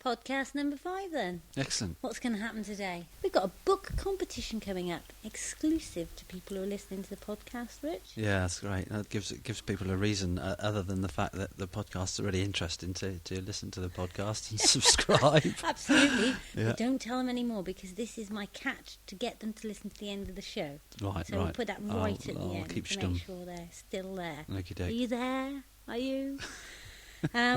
Podcast number 5 then. Excellent. What's going to happen today? We've got a book competition coming up, exclusive to people who are listening to the podcast, Rich. Yeah, that's great. That gives people a reason, other than the fact that the podcasts are really interesting, to listen to the podcast and subscribe. Absolutely. Yeah. But don't tell them anymore, because this is my catch to get them to listen to the end of the show. Right, so we'll put that right at the end keep to make sure they're still there. Okey-doke. Are you there? Are you?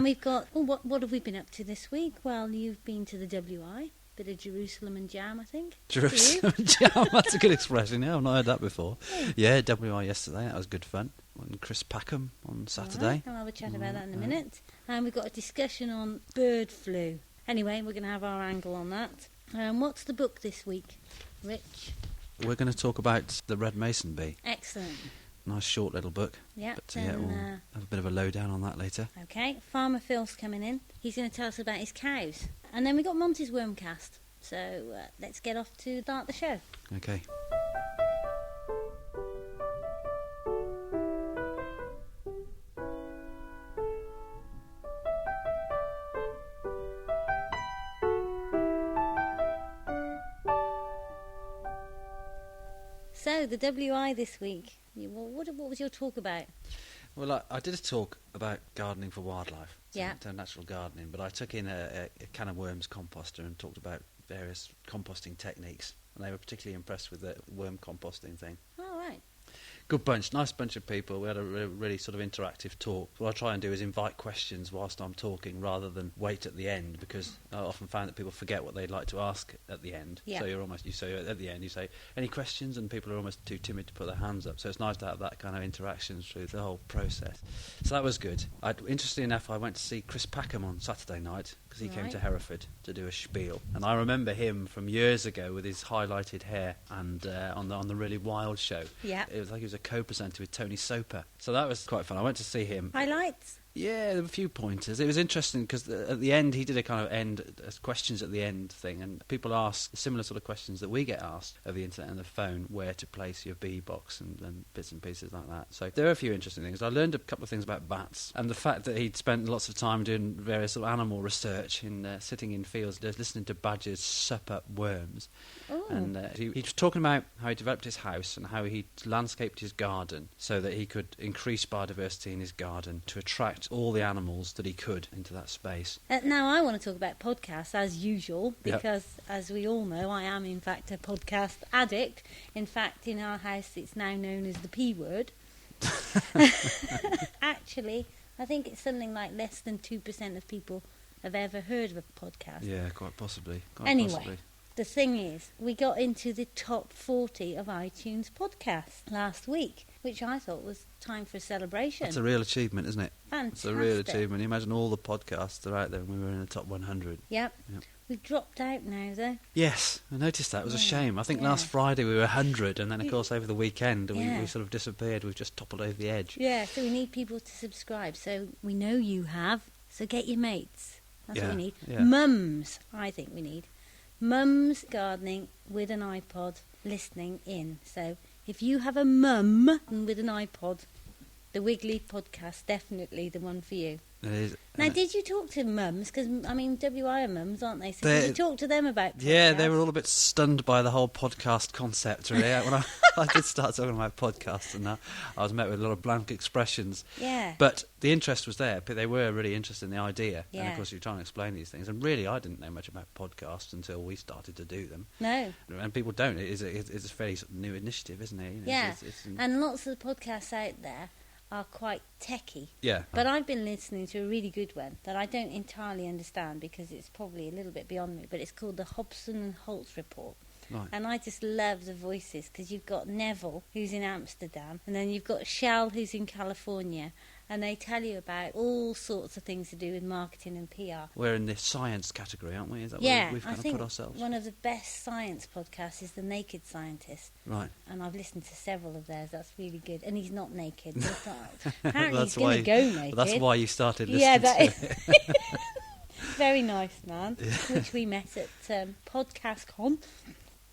We've got... Oh, what have we been up to this week? Well, you've been to the WI. Bit of Jerusalem and jam, I think. Jerusalem and jam, that's a good expression. Yeah, I've not heard that before. Yeah, WI yesterday, that was good fun. And Chris Packham on Saturday. Right, I'll have a chat about that in a minute. And we've got a discussion on bird flu. Anyway, we're going to have our angle on that. What's the book this week, Rich? We're going to talk about The Red Mason Bee. Excellent. Nice short little book. Yeah, But we'll have a bit of a lowdown on that later. Okay, Farmer Phil's coming in. He's going to tell us about his cows. And then we got Monty's Wormcast. So let's get off to start the show. Okay. So, the WI this week. What was your talk about? Well, I did a talk about gardening for wildlife, Yeah. so natural gardening, but I took in a can of worms composter and talked about various composting techniques, and they were particularly impressed with the worm composting thing. Oh, right. Good bunch, nice bunch of people. We had a really sort of interactive talk. What I try and do is invite questions whilst I'm talking rather than wait at the end, because I often find that people forget what they'd like to ask at the end. Yeah. So you say at the end, you say, any questions? And people are almost too timid to put their hands up. So it's nice to have that kind of interaction through the whole process. So that was good. Interestingly enough, I went to see Chris Packham on Saturday night, because he came to Hereford to do a spiel. And I remember him from years ago with his highlighted hair and on the Really Wild show. Yeah. It was like he was a co-presenter with Tony Soper. So that was quite fun. I went to see him. Highlights? Yeah, there were a few pointers. It was interesting because at the end he did a kind of questions at the end thing, and people ask similar sort of questions that we get asked over the internet and the phone, where to place your bee box and bits and pieces like that. So there are a few interesting things. I learned a couple of things about bats, and the fact that he'd spent lots of time doing various sort of animal research, sitting in fields, listening to badgers sup up worms. Oh. And he was talking about how he developed his house and how he landscaped his garden so that he could increase biodiversity in his garden to attract all the animals that he could into that space. Now I want to talk about podcasts as usual, Yep. because as we all know, I am in fact a podcast addict. In fact, in our house it's now known as the P word. Actually, I think it's something like less than 2% of people have ever heard of a podcast. Yeah, quite possibly. Anyway, the thing is, we got into the top 40 of iTunes podcasts last week, which I thought was time for a celebration. That's a real achievement, isn't it? Fantastic. It's a real achievement. You imagine all the podcasts that are out there and we were in the top 100. Yep. Yep. We've dropped out now, though. Yes, I noticed that. It was a Yeah, shame. I think yeah. last Friday we were 100, and then, of course, over the weekend Yeah. we sort of disappeared. We've just toppled over the edge. Yeah, so we need people to subscribe. So we know you have, so get your mates. That's what we need. Yeah. Mums, I think we need. Mums gardening with an iPod listening in. So if you have a mum with an iPod, the Wiggly Podcast, definitely the one for you. It is. Now, did you talk to mums? Because, I mean, WI are mums, aren't they? So They're- did you talk to them about podcasts? Yeah, they were all a bit stunned by the whole podcast concept, really. When I did start talking about podcasts and that, I was met with a lot of blank expressions. Yeah. But the interest was there. But they were really interested in the idea. And, Yeah. of course, you're trying to explain these things. And really, I didn't know much about podcasts until we started to do them. No. And people don't. It's a fairly sort of new initiative, isn't it? You know, Yeah. it's And lots of the podcasts out there are quite techie. yeah. But I've been listening to a really good one that I don't entirely understand because it's probably a little bit beyond me, but it's called the Hobson and Holtz Report. Right. And I just love the voices because you've got Neville, who's in Amsterdam, and then you've got Shell, who's in California, and they tell you about all sorts of things to do with marketing and PR. We're in the science category, aren't we? Is that Yeah, where we've I kind of think put ourselves? one of the best science podcasts is The Naked Scientist. Right. And I've listened to several of theirs. That's really good. And he's not naked. But it's not, apparently That's he's going why- to go naked. That's why you started listening Yeah, that to is. it. Very nice man, which we met at PodcastCon,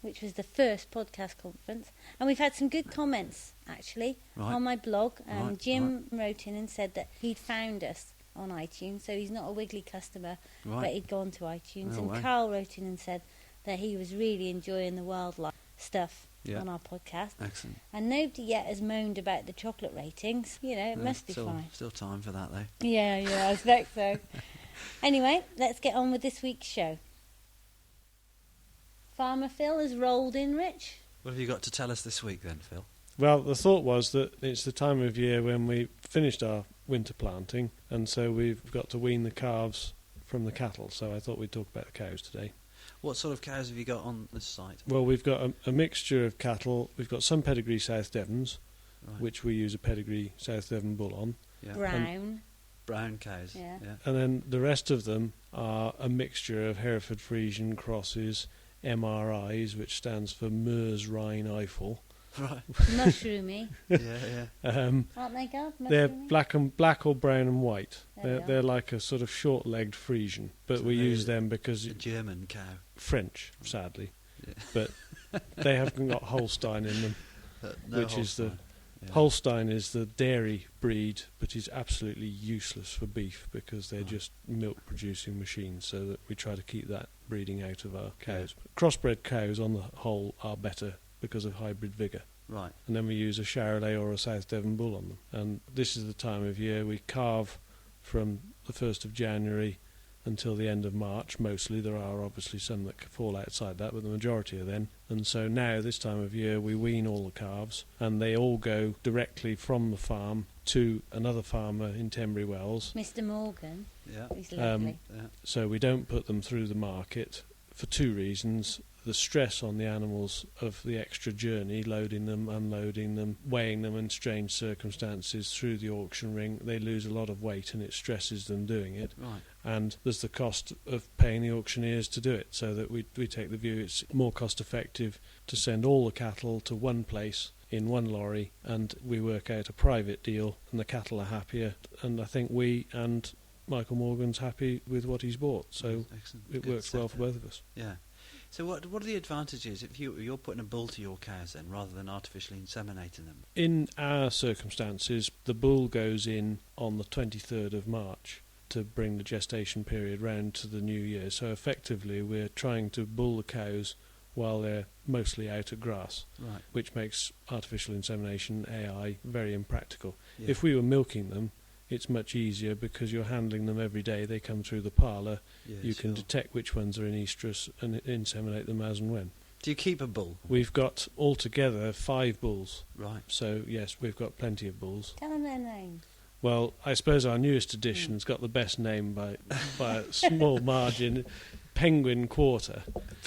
which was the first podcast conference. And we've had some good comments, actually, Right. on my blog. Right, Jim wrote in and said that he'd found us on iTunes, so he's not a Wiggly customer, Right. but he'd gone to iTunes. No and way. Carl wrote in and said that he was really enjoying the wildlife stuff Yeah. on our podcast. Excellent. And nobody yet has moaned about the chocolate ratings. You know, it must be fine. Still time for that, though. Yeah, I expect so. Anyway, let's get on with this week's show. Farmer Phil has rolled in, Rich. What have you got to tell us this week, then, Phil? Well, the thought was that it's the time of year when we finished our winter planting, and so we've got to wean the calves from the cattle. So I thought we'd talk about the cows today. What sort of cows have you got on this site? Well, we've got a mixture of cattle. We've got some pedigree South Devons, Right. which we use a pedigree South Devon bull on. Yeah. Brown. Brown cows. Yeah. And then the rest of them are a mixture of Hereford Friesian crosses, MRIs, which stands for Meuse Rhine Eifel. Right. Mushroomy. Yeah. Aren't they, God? They're Mushroomy? black or brown and white. There we are. They're like a sort of short-legged Friesian, but So we they're use them because A German cow. French, sadly, Yeah. but they haven't got Holstein in them. No Which is the- Holstein. Yeah. Holstein is the dairy breed, but is absolutely useless for beef because they're Right. just milk-producing machines. So that we try to keep that breeding out of our cows. Crossbred cows, on the whole, are better because of hybrid vigour. Right. And then we use a Charolais or a South Devon bull on them. And this is the time of year we calve from the 1st of January until the end of March, mostly. There are obviously some that fall outside that, but the majority are then. And so now, this time of year, we wean all the calves, and they all go directly from the farm to another farmer in Tenbury Wells. Mr. Morgan. Yeah. He's lovely. Yeah. So we don't put them through the market for two reasons. The stress on the animals of the extra journey, loading them, unloading them, weighing them in strange circumstances through the auction ring, they lose a lot of weight and it stresses them doing it. Right. And there's the cost of paying the auctioneers to do it, so that we take the view it's more cost effective to send all the cattle to one place in one lorry, and we work out a private deal and the cattle are happier, and I think we and Michael Morgan's happy with what he's bought, so Excellent. it Good works well for setup. both of us. Yeah. So what are the advantages if you're putting a bull to your cows then, rather than artificially inseminating them? In our circumstances, the bull goes in on the 23rd of March to bring the gestation period round to the new year. So effectively, we're trying to bull the cows while they're mostly out at grass, Right. which makes artificial insemination, AI, very impractical. Yeah. If we were milking them, it's much easier because you're handling them every day. They come through the parlour. Yeah, You can sure. detect which ones are in estrus and inseminate them as and when. Do you keep a bull? We've got altogether 5 bulls. Right. So, yes, we've got plenty of bulls. Tell them their names. Well, I suppose our newest edition's got the best name by a small margin, Penguin Quarter.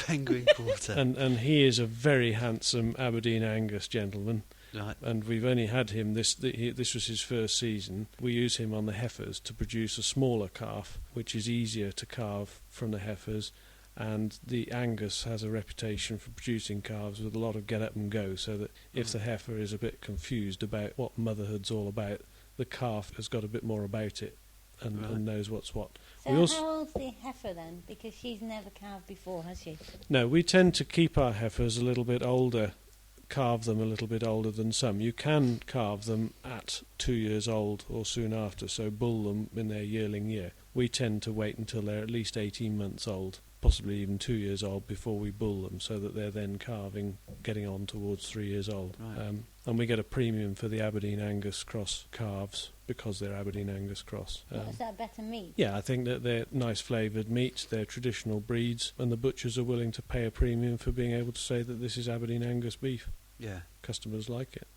Penguin Quarter. And he is a very handsome Aberdeen Angus gentleman. Right. And we've only had him, this was his first season. We use him on the heifers to produce a smaller calf, which is easier to carve from the heifers. And the Angus has a reputation for producing calves with a lot of get up and go, so that if the heifer is a bit confused about what motherhood's all about, the calf has got a bit more about it and, Right. and knows what's what. So We also- how old's the heifer then? Because she's never calved before, has she? No, we tend to keep our heifers a little bit older, carve them a little bit older than some. You can carve them at 2 years old or soon after, so bull them in their yearling year. We tend to wait until they're at least 18 months old, possibly even 2 years old, before we bull them, so that they're then calving, getting on towards 3 years old. Right. And we get a premium for the Aberdeen Angus cross calves because they're Aberdeen Angus cross. Is that better meat? Yeah, I think that they're nice flavoured meat, they're traditional breeds, and the butchers are willing to pay a premium for being able to say that this is Aberdeen Angus beef. Yeah. Customers like it.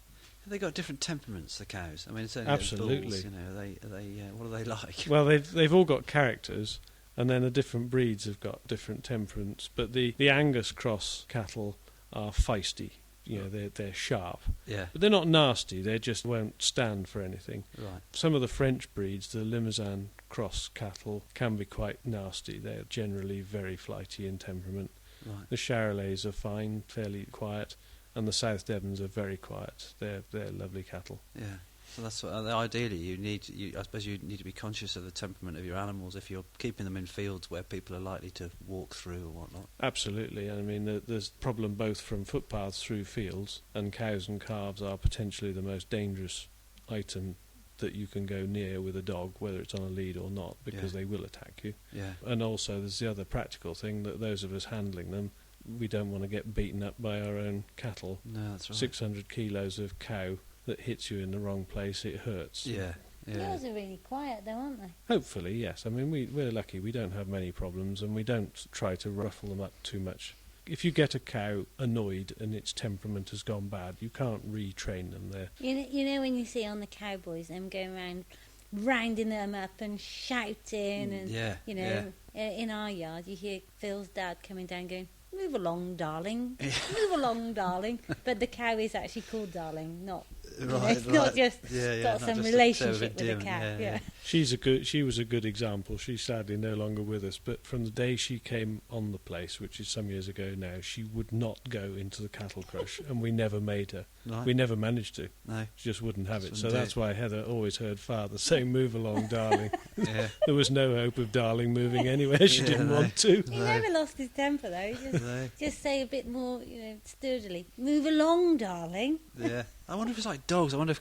Have they got different temperaments, the cows? I mean, it's only Absolutely. Bulls, you know. What are they like? Well, they've all got characters, and then the different breeds have got different temperaments. But the Angus cross cattle are feisty. You know, they're sharp. Yeah. But they're not nasty, they just won't stand for anything. Right. Some of the French breeds, the Limousin cross cattle, can be quite nasty. They're generally very flighty in temperament. Right. The Charolais are fine, fairly quiet, and the South Devons are very quiet. They're lovely cattle. Yeah. So that's what, ideally I suppose you need to be conscious of the temperament of your animals if you're keeping them in fields where people are likely to walk through or whatnot. Absolutely. I mean, there's problem both from footpaths through fields, and cows and calves are potentially the most dangerous item that you can go near with a dog, whether it's on a lead or not, because they will attack you. Yeah. And also there's the other practical thing that those of us handling them, we don't want to get beaten up by our own cattle. No, that's right. 600 kilos of cow that hits you in the wrong place, it hurts. Yeah. Yeah. Yours are really quiet though, aren't they? Hopefully, yes. I mean, we're lucky. We don't have many problems, and we don't try to ruffle them up too much. If you get a cow annoyed and its temperament has gone bad, you can't retrain them there. You know when you see on the cowboys them going around rounding them up and shouting and in our yard you hear Phil's dad coming down going, "Move along, darling. Move along, darling." But the cow is actually called darling, not it's not just got some relationship with the cow. Yeah. She was a good example. She's sadly no longer with us, but from the day she came on the place, which is some years ago now, she would not go into the cattle crush, and we never made her. Right. We never managed to. No. She just wouldn't have it. Just So wouldn't that's why Heather always heard Father say, "Move along, darling." Yeah. There was no hope of darling moving anywhere she didn't want to. He never lost his temper though. He just say a bit more, sturdily, "Move along, darling." Yeah. I wonder if it's like dogs. I wonder if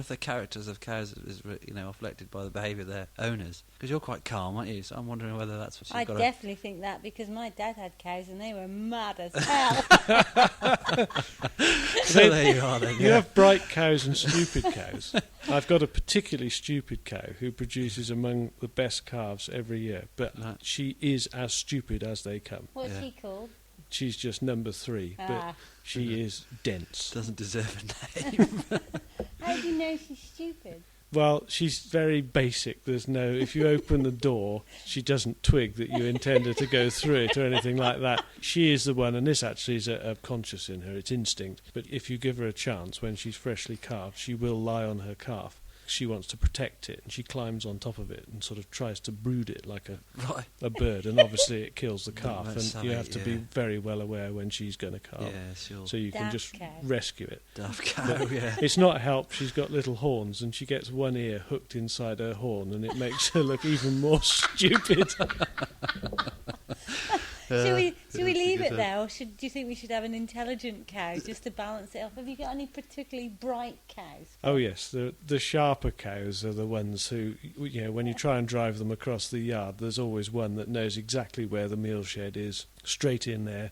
the characters of cows is reflected by the behaviour of their owners. Because you're quite calm, aren't you? So I'm wondering whether that's what she's got. I definitely think that because my dad had cows and they were mad as hell. So there you are then. You have bright cows and stupid cows. I've got a particularly stupid cow who produces among the best calves every year, but she is as stupid as they come. What's she called? She's just number 3, but she is dense. Doesn't deserve a name. How do you know she's stupid? Well, she's very basic. If you open the door, she doesn't twig that you intend her to go through it or anything like that. She is the one, and this actually is a conscious in her, it's instinct. But if you give her a chance when she's freshly calved, she will lie on her calf. She wants to protect it, and she climbs on top of it and sort of tries to brood it like a bird, and obviously it kills the calf, and you have to be very well aware when she's going to calve. Yeah, sure. So you can just rescue it. Daft cow, yeah. It's not help, she's got little horns, and she gets one ear hooked inside her horn, and it makes her look even more stupid. Should we leave it there, or do you think we should have an intelligent cow just to balance it off? Have you got any particularly bright cows? Oh yes, the sharper cows are the ones who, when you try and drive them across the yard, there's always one that knows exactly where the meal shed is, straight in there,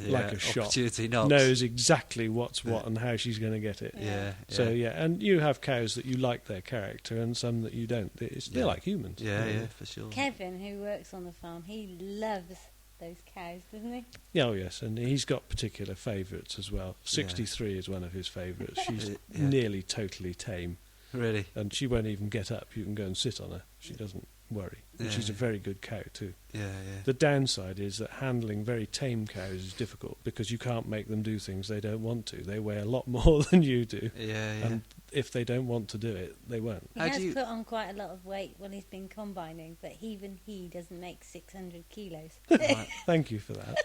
like a shot, knows exactly what's what and how she's going to get it. Yeah. So and you have cows that you like their character and some that you don't. They're like humans. Yeah, for sure. Kevin, who works on the farm, he loves those cows, doesn't he? Yeah, oh yes, and he's got particular favourites as well. 63 is one of his favourites. She's nearly totally tame. Really? And she won't even get up. You can go and sit on her. She doesn't worry. And she's a very good cow too. Yeah. The downside is that handling very tame cows is difficult because you can't make them do things they don't want to. They weigh a lot more than you do. Yeah. And if they don't want to do it, they won't. He has put on quite a lot of weight when he's been combining, but even he doesn't make 600 kilos. Right. Thank you for that.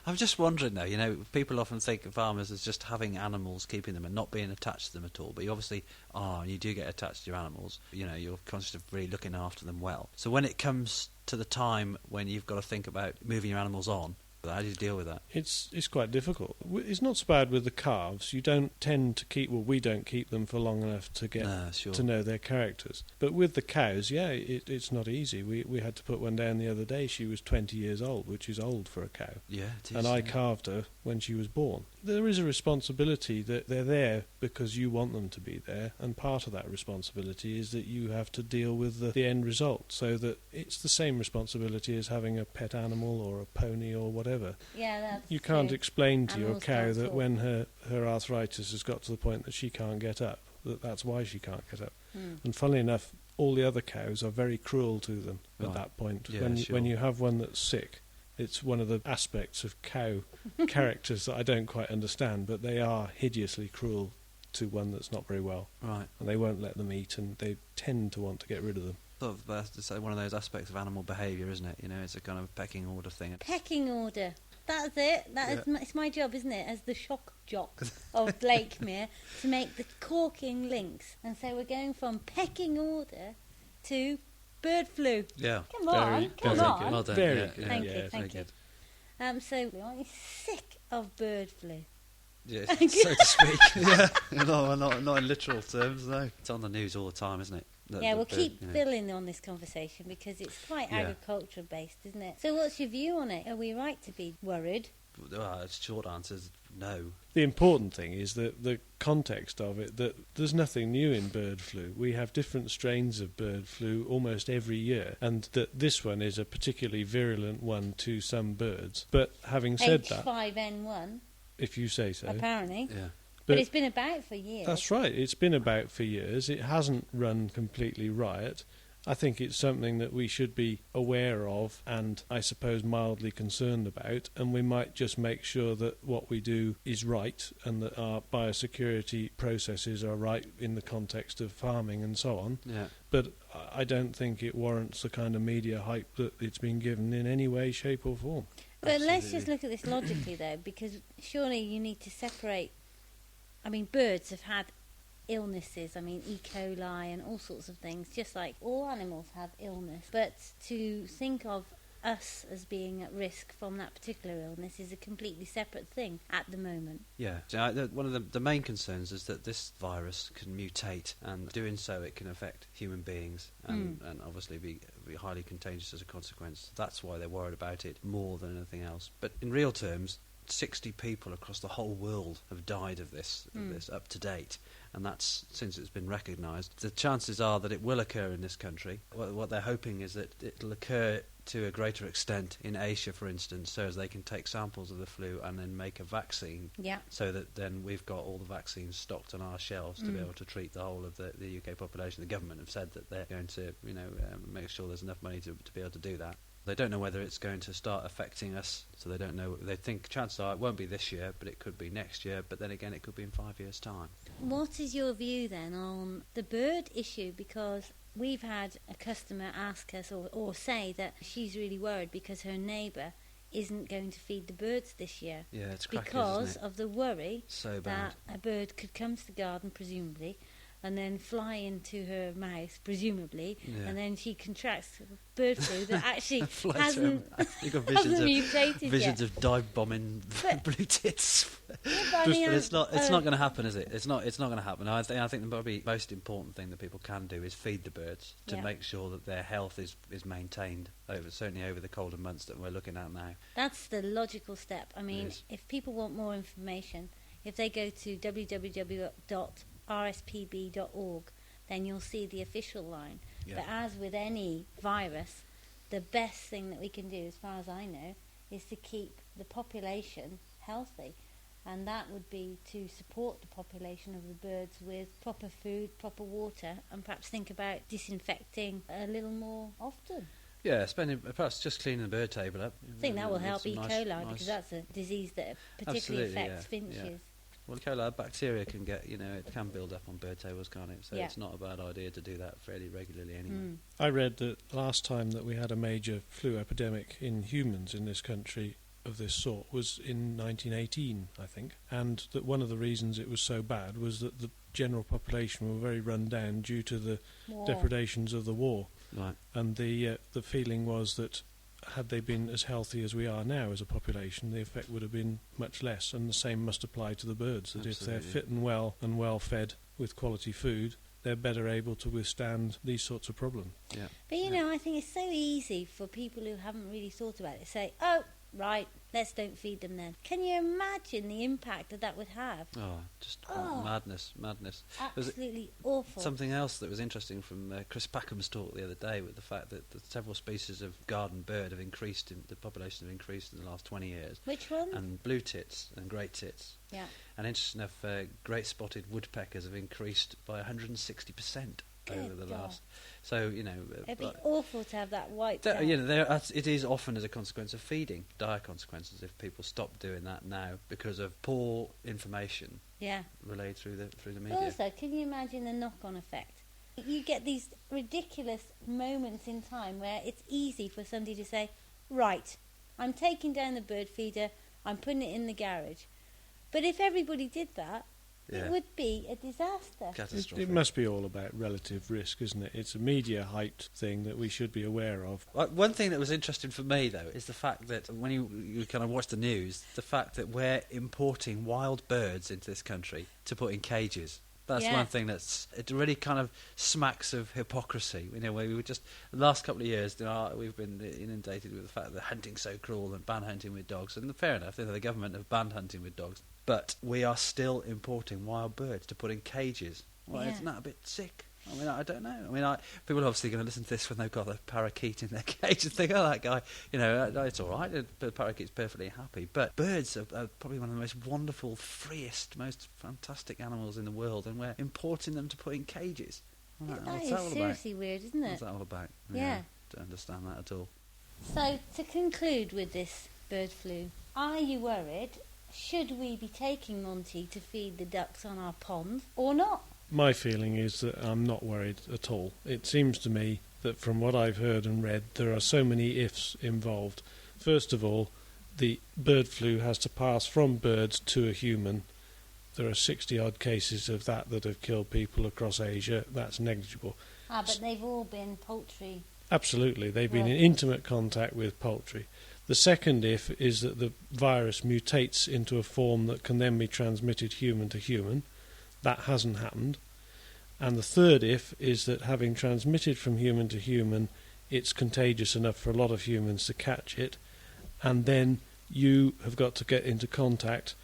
I'm just wondering though, people often think of farmers as just having animals, keeping them and not being attached to them at all. But you obviously are, and you do get attached to your animals. You're conscious of really looking after them well. So when it comes to the time when you've got to think about moving your animals on, how do you deal with that? It's quite difficult. It's not so bad with the calves. You don't tend to keep, we don't keep them for long enough to get to know their characters. But with the cows, it's not easy. We had to put one down the other day. She was 20 years old, which is old for a cow. Yeah, it is. And I calved her when she was born. There is a responsibility that they're there because you want them to be there, and part of that responsibility is that you have to deal with the end result, so that it's the same responsibility as having a pet animal or a pony or whatever. Yeah, that's You can't true. explain to Animals your cow don't that talk. when her arthritis has got to the point that she can't get up, that's why she can't get up. And funnily enough, all the other cows are very cruel to them at that point. Yeah, when you have one that's sick, it's one of the aspects of cow characters that I don't quite understand, but they are hideously cruel to one that's not very well. Right. And they won't let them eat, and they tend to want to get rid of them. Sort of, it's one of those aspects of animal behaviour, isn't it? It's a kind of pecking order thing. Pecking order. That's it. It's my job, isn't it, as the shock jock of Blakemere, to make the corking links. And so we're going from pecking order to bird flu. Yeah. Come on. Well done. Very Yeah, good. Thank you. Very So, aren't you sick of bird flu? Yeah, so to speak. Yeah, not in literal terms, no. It's on the news all the time, isn't it? We'll keep building on this conversation because it's quite agricultural based, isn't it? So what's your view on it? Are we right to be worried? Well, the short answer is no. The important thing is that the context of it, that there's nothing new in bird flu. We have different strains of bird flu almost every year, and that this one is a particularly virulent one to some birds. But having said that... H5N1. If you say so. Apparently. Yeah. But it's been about for years. That's right. It's been about for years. It hasn't run completely riot. I think it's something that we should be aware of and, I suppose, mildly concerned about, and we might just make sure that what we do is right and that our biosecurity processes are right in the context of farming and so on. Yeah. But I don't think it warrants the kind of media hype that it's been given in any way, shape or form. But Absolutely. let's just look at this logically, though, because surely you need to separate... I mean, birds have had illnesses, E. coli and all sorts of things, just like all animals have illness. But to think of us as being at risk from that particular illness is a completely separate thing at the moment. Yeah. So one of the main concerns is that this virus can mutate, and doing so it can affect human beings and obviously be highly contagious as a consequence. That's why they're worried about it more than anything else. But in real terms, 60 people across the whole world have died of this up to date, and that's since it's been recognised. The chances are that it will occur in this country. What they're hoping is that it'll occur to a greater extent in Asia, for instance, so as they can take samples of the flu and then make a vaccine, so that then we've got all the vaccines stocked on our shelves to be able to treat the whole of the UK population. The government have said that they're going to make sure there's enough money to be able to do that. They don't know whether it's going to start affecting us, so they don't know. They think chances are it won't be this year, but it could be next year, but then again it could be in 5 years' time. What is your view then on the bird issue? Because we've had a customer ask us or say that she's really worried because her neighbour isn't going to feed the birds this year. Yeah, it's crackers, because isn't it? of the worry So that a bird could come to the garden, presumably, and then fly into her mouth, presumably, and then she contracts bird flu that actually hasn't mutated visions yet. of dive bombing blue tits. But it's not going to happen, is it? It's not going to happen. I think the probably most important thing that people can do is feed the birds to make sure that their health is maintained certainly over the colder months that we're looking at now. That's the logical step. If people want more information, if they go to www.rspb.org, then you'll see the official line. Yeah. But as with any virus, the best thing that we can do, as far as I know, is to keep the population healthy. And that would be to support the population of the birds with proper food, proper water, and perhaps think about disinfecting a little more often. Yeah, perhaps just cleaning the bird table up. I think that will help E. coli because that's a disease that particularly affects finches. Yeah. Well, coli bacteria can it can build up on bird tables, can't it? So it's not a bad idea to do that fairly regularly anyway. I read that last time that we had a major flu epidemic in humans in this country of this sort was in 1918, I think, and that one of the reasons it was so bad was that the general population were very run down due to the depredations of the war. Right. And the feeling was that had they been as healthy as we are now as a population, the effect would have been much less, and the same must apply to the birds, that Absolutely. if they're fit and well fed with quality food, they're better able to withstand these sorts of problems. Yeah. But I think it's so easy for people who haven't really thought about it to say, oh, right, let's don't feed them then. Can you imagine the impact that would have? Madness. Absolutely awful. Something else that was interesting from Chris Packham's talk the other day with the fact that several species of garden bird have increased, the population have increased in the last 20 years. Which one? And blue tits and great tits. Yeah. And interesting enough, great spotted woodpeckers have increased by 160%. Over the last, so it'd be awful to have that wiped out. It is often as a consequence of feeding, dire consequences if people stop doing that now because of poor information. Relayed through the media. Also, can you imagine the knock-on effect? You get these ridiculous moments in time where it's easy for somebody to say, right, I'm taking down the bird feeder, I'm putting it in the garage. But if everybody did that, Yeah. It would be a disaster. Catastrophic. It must be all about relative risk, isn't it? It's a media-hyped thing that we should be aware of. One thing that was interesting for me, though, is the fact that when you kind of watch the news, the fact that we're importing wild birds into this country to put in cages. That's Yeah. one thing it really kind of smacks of hypocrisy. You know, where we were just the last couple of years, we've been inundated with the fact that hunting's so cruel and ban hunting with dogs. And fair enough, the government have banned hunting with dogs, but we are still importing wild birds to put in cages. Well, Yeah. isn't that a bit sick? I mean, I don't know. I mean, people are obviously going to listen to this when they've got a parakeet in their cage and think, oh, that guy, it's all right. The parakeet's perfectly happy. But birds are probably one of the most wonderful, freest, most fantastic animals in the world, and we're importing them to put in cages. That What's is that all seriously about? weird, isn't it? What's that all about? Yeah. Don't understand that at all. So, to conclude with this bird flu, are you worried? Should we be taking Monty to feed the ducks on our pond or not? My feeling is that I'm not worried at all. It seems to me that from what I've heard and read, there are so many ifs involved. First of all, the bird flu has to pass from birds to a human. There are 60-odd cases of that have killed people across Asia. That's negligible. But they've all been poultry. Absolutely. They've been in Right. intimate contact with poultry. The second if is that the virus mutates into a form that can then be transmitted human to human. That hasn't happened. And the third if is that having transmitted from human to human, it's contagious enough for a lot of humans to catch it, and then you have got to get into contact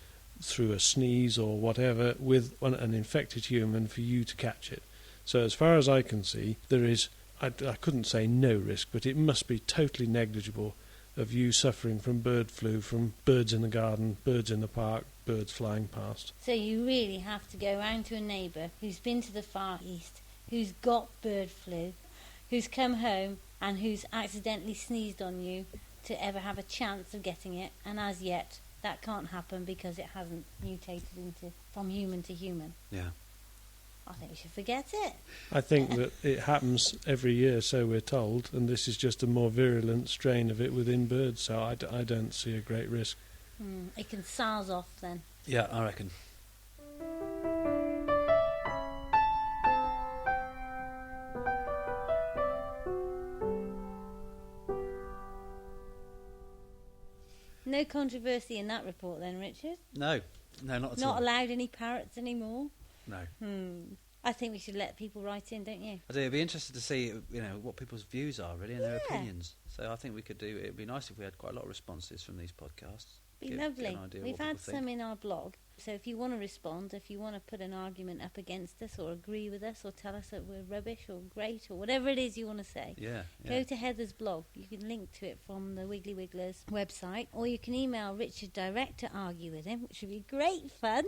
through a sneeze or whatever with an infected human for you to catch it. So as far as I can see, there is, I couldn't say no risk, but it must be totally negligible of you suffering from bird flu, from birds in the garden, birds in the park, birds flying past. So you really have to go round to a neighbour who's been to the Far East, who's got bird flu, who's come home and who's accidentally sneezed on you to ever have a chance of getting it, and as yet that can't happen because it hasn't mutated from human to human. Yeah. I think we should forget it. I think that it happens every year, so we're told, and this is just a more virulent strain of it within birds, so I don't see a great risk. It can souse off then. Yeah, I reckon. No controversy in that report then, Richard? No, not at all. Not allowed any parrots anymore? No. I think we should let people write in, don't you? I do. It'd be interested to see, what people's views are really and their Yeah. opinions. So I think we could do. It'd be nice if we had quite a lot of responses from these podcasts. Be Get lovely. an idea of We've what had people some think. in our blog, so if you want to respond, if you want to put an argument up against us or agree with us or tell us that we're rubbish or great or whatever it is you want to say, Yeah. go to Heather's blog. You can link to it from the Wiggly Wigglers website, or you can email Richard direct to argue with him, which would be great fun.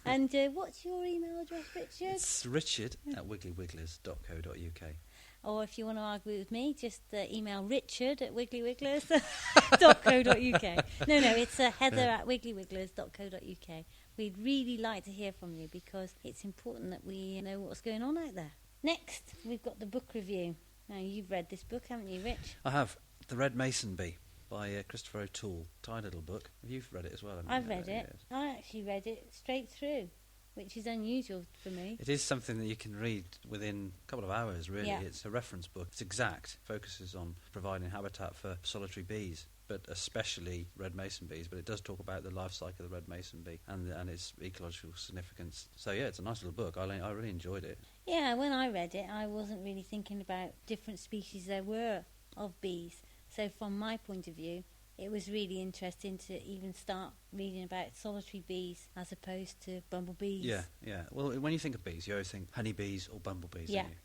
And what's your email address, Richard? It's richard@wigglyWigglers.co.uk. Or if you want to argue with me, just email Richard at wigglywigglers.co.uk. No, it's Heather at wigglywigglers.co.uk. We'd really like to hear from you because it's important that we know what's going on out there. Next, we've got the book review. Now, you've read this book, haven't you, Rich? I have. The Red Mason Bee by Christopher O'Toole. Tiny little book. You've read it as well, haven't you? I've read it. I actually read it straight through, which is unusual for me. It is something that you can read within a couple of hours, really. Yeah. It's a reference book. It's exact. Focuses on providing habitat for solitary bees, but especially red mason bees. But it does talk about the life cycle of the red mason bee and its ecological significance. So, yeah, it's a nice little book. I really enjoyed it. Yeah, when I read it, I wasn't really thinking about different species there were of bees. So from my point of view, it was really interesting to even start reading about solitary bees as opposed to bumblebees. Yeah. Well, when you think of bees, you always think honeybees or bumblebees, Yeah. don't you?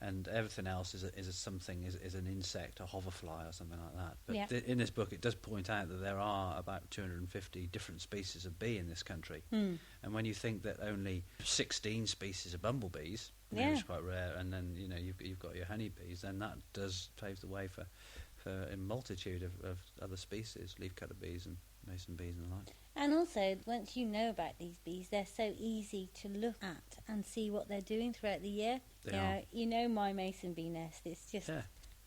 And everything else is an insect, a hoverfly or something like that. But Yeah. in this book, it does point out that there are about 250 different species of bee in this country. And when you think that only 16 species of bumblebees, which is quite rare, and then you've got your honeybees, then that does pave the way for a multitude of other species, leafcutter bees and mason bees and the like. And also, once you know about these bees, they're so easy to look at and see what they're doing throughout the year. They are. You know my mason bee nest. It's just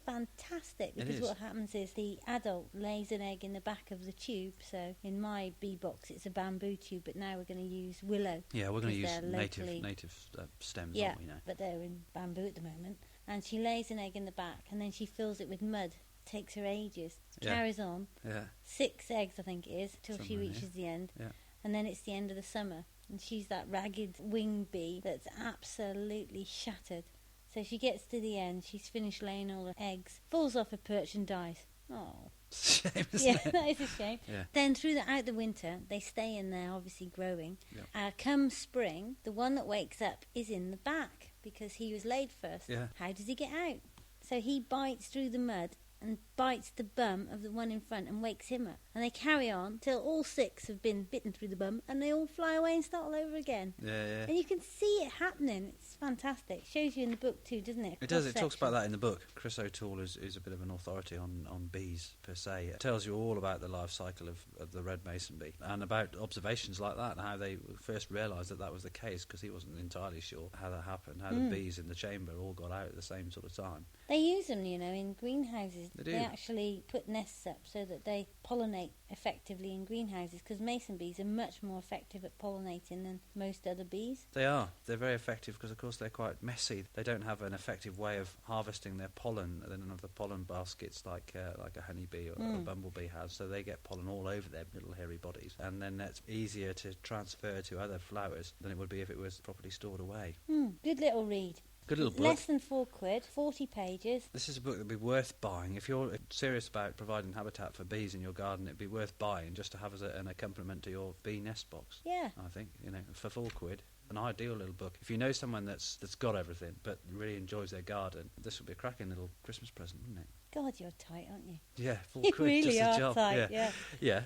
fantastic, It because is. what happens is the adult lays an egg in the back of the tube. So in my bee box, it's a bamboo tube, but now we're going to use willow. Yeah, we're going to use Because they're locally- native stems, Yeah, aren't we now? but they're in bamboo at the moment. And she lays an egg in the back, and then she fills it with mud. Takes her ages. Yeah. Carries on. Yeah. 6 eggs, I think it is, till she Somewhere, reaches the end. Yeah. And then it's the end of the summer. And she's that ragged wing bee that's absolutely shattered. So she gets to the end, she's finished laying all her eggs, falls off her perch and dies. Oh. It's a shame, isn't Yeah, it? that is a shame. Yeah. Then out the winter, they stay in there, obviously growing. Yeah. Come spring, the one that wakes up is in the back because he was laid first. Yeah. How does he get out? So he bites through the mud and bites the bum of the one in front and wakes him up. And they carry on till all 6 have been bitten through the bum, and they all fly away and start all over again. Yeah. And you can see it happening. It's fantastic. Shows you in the book too, doesn't it? It does. It talks Cross-section. about that in the book. Chris O'Toole is a bit of an authority on bees per se. It tells you all about the life cycle of the red mason bee and about observations like that and how they first realised that was the case, because he wasn't entirely sure how that happened, how the bees in the chamber all got out at the same sort of time. They use them, in greenhouses. They do. They actually put nests up so that they pollinate effectively in greenhouses, because mason bees are much more effective at pollinating than most other bees. They are. They're very effective because, of course, they're quite messy. They don't have an effective way of harvesting their pollen. They don't have the pollen baskets like a honeybee or a bumblebee has, so they get pollen all over their little hairy bodies. And then that's easier to transfer to other flowers than it would be if it was properly stored away. Good little read. Good little book. Less than £4, 40 pages. This is a book that would be worth buying. If you're serious about providing habitat for bees in your garden, it'd be worth buying just to have as an accompaniment to your bee nest box. Yeah. I think, for £4, an ideal little book. If you know someone that's got everything but really enjoys their garden, this would be a cracking little Christmas present, wouldn't it? God, you're tight, aren't you? Yeah, £4, You really just are a job. tight, yeah. yeah.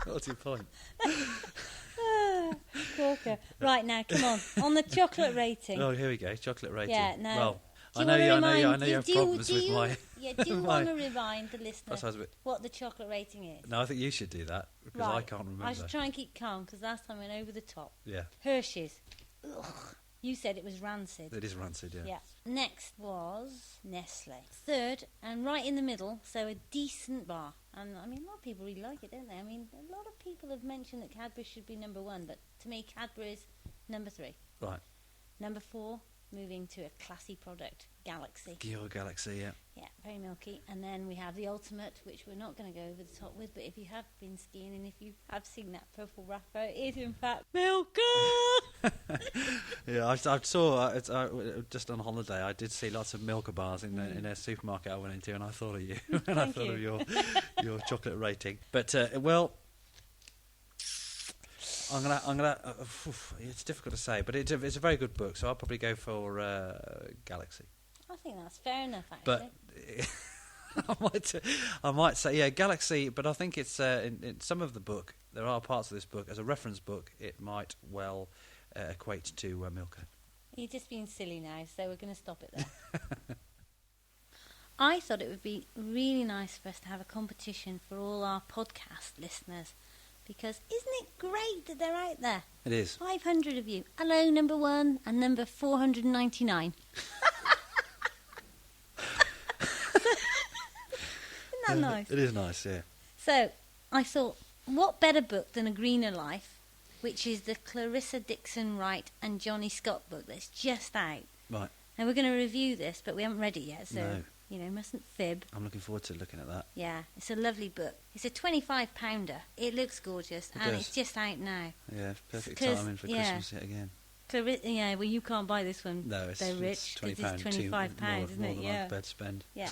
What's your point? Corker. Right, now, come on the chocolate rating. Oh, here we go. Chocolate rating. Yeah, no. Well, Do I you know wanna you remind- have problems with my. Yeah, do you my- want to remind the listener That sounds a bit. what the chocolate rating is? No, I think you should do that because I Right. can't remember. I should try and keep calm, because last time I went over the top. Yeah, Hershey's. Ugh. You said it was rancid. it is rancid. Yeah. Yeah. Next was Nestle. Third, and right in the middle, so a decent bar. And I mean, a lot of people really like it, don't they? I mean, a lot of people have mentioned that Cadbury should be number 1, but to me, Cadbury's number 3. Right. Number 4, moving to a classy product, Galaxy. Your Galaxy. Yeah. Yeah, very milky. And then we have the ultimate, which we're not going to go over the top with, but if you have been skiing and if you have seen that purple wrapper, it is in fact Milka! Yeah, I saw just on holiday. I did see lots of Milka bars in a supermarket I went into, and I thought of you and I thought of your chocolate rating. But well, I'm gonna. It's difficult to say, but it's a very good book. So I'll probably go for Galaxy. I think that's fair enough, actually. But I might say yeah, Galaxy. But I think it's in some of the book. There are parts of this book as a reference book. It might well equate to Milka. You're just being silly now, so we're going to stop it there. I thought it would be really nice for us to have a competition for all our podcast listeners, because isn't it great that they're out there? It is. 500 of you. Hello, number 1 and number 499. Isn't that nice? It is nice, yeah. So, I thought, what better book than A Greener Life, which is the Clarissa Dixon Wright and Johnny Scott book that's just out. Right. Now, we're going to review this, but we haven't read it yet, so, No. Mustn't fib. I'm looking forward to looking at that. Yeah, it's a lovely book. It's a 25-pounder. It looks gorgeous, and does. it's just out now. Yeah, perfect 'Cause, timing for yeah. Christmas yet again. Yeah, well, you can't buy this one. No, it's They're rich. £20. This is £25, isn't more it? than Yeah. I'm prepared to spend. Yeah.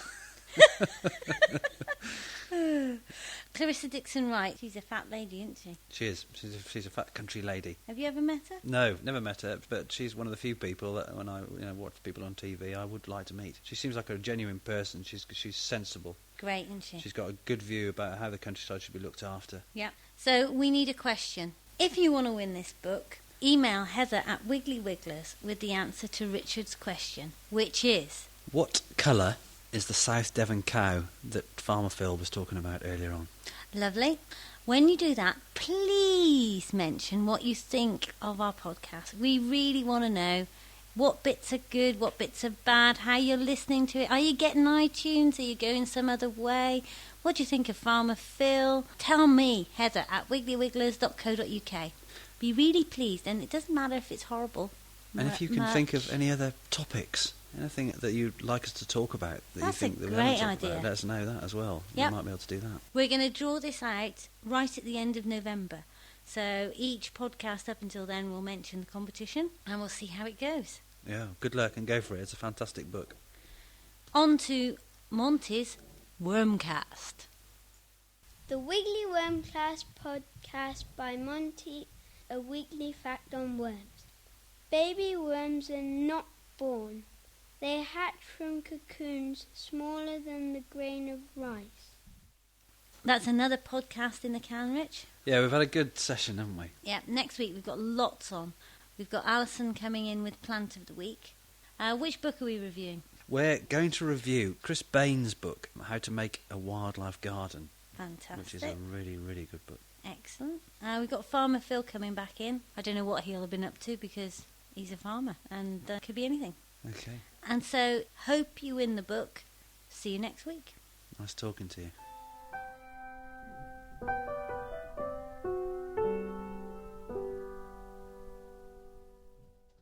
Clarissa Dixon Wright. She's a fat lady, isn't she? She is. She's a fat country lady. Have you ever met her? No, never met her, but she's one of the few people that when I watch people on TV, I would like to meet. She seems like a genuine person. She's sensible. Great, isn't she? She's got a good view about how the countryside should be looked after. Yeah. So we need a question. If you want to win this book, email Heather at Wiggly Wigglers with the answer to Richard's question, which is... What colour is the South Devon cow that Farmer Phil was talking about earlier on? Lovely. When you do that, please mention what you think of our podcast. We really want to know what bits are good, what bits are bad, how you're listening to it. Are you getting iTunes? Are you going some other way? What do you think of Farmer Phil? Tell me, Heather, at wigglyWigglers.co.uk. Be really pleased, and it doesn't matter if it's horrible. And if you can think of any other topics, anything that you'd like us to talk about, that you think that we haven't talked about, let us know that as well. Yep. We might be able to do that. We're going to draw this out right at the end of November. So each podcast up until then will mention the competition, and we'll see how it goes. Yeah, good luck and go for it. It's a fantastic book. On to Monty's Wormcast. The Wiggly Wormcast podcast by Monty, a weekly fact on worms. Baby worms are not born. They hatch from cocoons smaller than the grain of rice. That's another podcast in the can, Rich. Yeah, we've had a good session, haven't we? Yeah, next week we've got lots on. We've got Alison coming in with Plant of the Week. Which book are we reviewing? We're going to review Chris Bain's book, How to Make a Wildlife Garden. Fantastic. Which is a really, really good book. Excellent. We've got Farmer Phil coming back in. I don't know what he'll have been up to because he's a farmer and could be anything. Okay. And so, hope you win the book. See you next week. Nice talking to you.